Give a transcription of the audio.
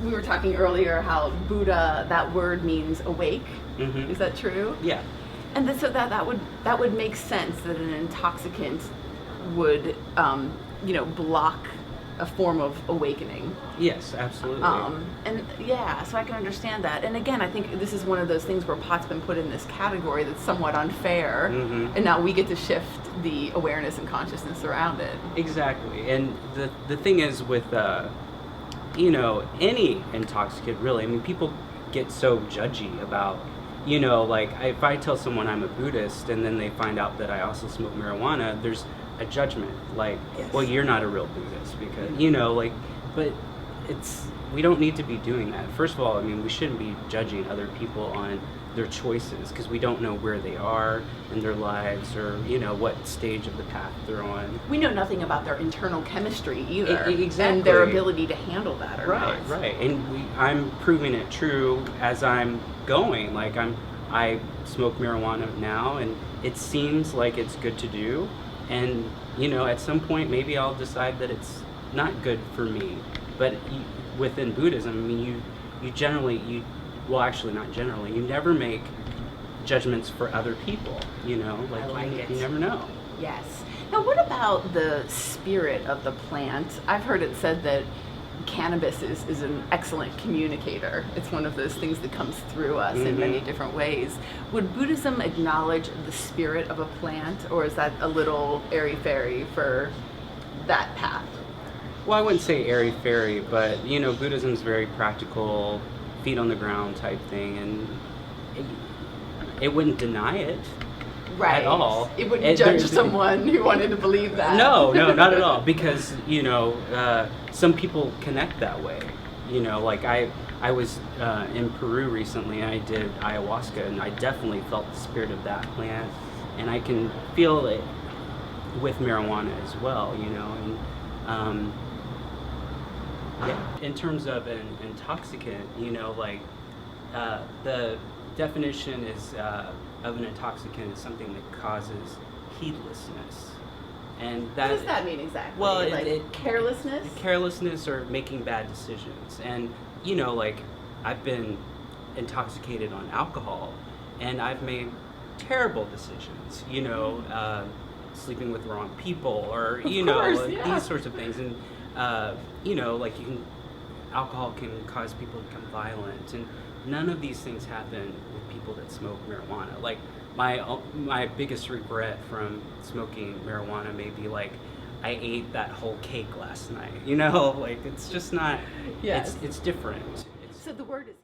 We were talking earlier how Buddha, that word means awake. Mm-hmm. Is that true? Yeah. And so that would make sense that an intoxicant would block a form of awakening. Yes, absolutely. And yeah, so I can understand that. And again, I think this is one of those things where pot's been put in this category that's somewhat unfair, Mm-hmm. and now we get to shift the awareness and consciousness around it. Exactly. And the thing is with any intoxicant, really, I mean, people get so judgy about, like if I tell someone I'm a Buddhist and then they find out that I also smoke marijuana, there's a judgment, like, Yes. well, you're not a real Buddhist because, but we don't need to be doing that. First of all, I mean, we shouldn't be judging other people on their choices because we don't know where they are in their lives or, what stage of the path they're on. We know nothing about their internal chemistry either. Exactly. And their ability to handle that or not. Right. And I'm proving it true as I'm going. Like I smoke marijuana now and it seems like it's good to do. And, at some point maybe I'll decide that it's not good for me. But within Buddhism, I mean, not generally, you never make judgments for other people, I like it. You never know. Yes. Now, what about the spirit of the plant? I've heard it said that cannabis is an excellent communicator. It's one of those things that comes through us in Mm-hmm. many different ways. Would Buddhism acknowledge the spirit of a plant, or is that a little airy-fairy for that path? Well, I wouldn't say airy-fairy, but, Buddhism is very practical, feet on the ground type thing, and it wouldn't deny it. Right. At all. It wouldn't judge someone who wanted to believe that. No, not at all. Because, some people connect that way. Like I was in Peru recently and I did ayahuasca and I definitely felt the spirit of that plant. And I can feel it with marijuana as well, And yeah. In terms of an intoxicant, the definition is of an intoxicant is something that causes heedlessness, and that. What does that mean exactly? Well, carelessness. Carelessness or making bad decisions, and I've been intoxicated on alcohol, and I've made terrible decisions. Sleeping with the wrong people, or these sorts of things, and alcohol can cause people to become violent, and none of these things happen with people that smoke marijuana. Like my biggest regret from smoking marijuana may be I ate that whole cake last night. It's just not. Yes. It's different. So the word is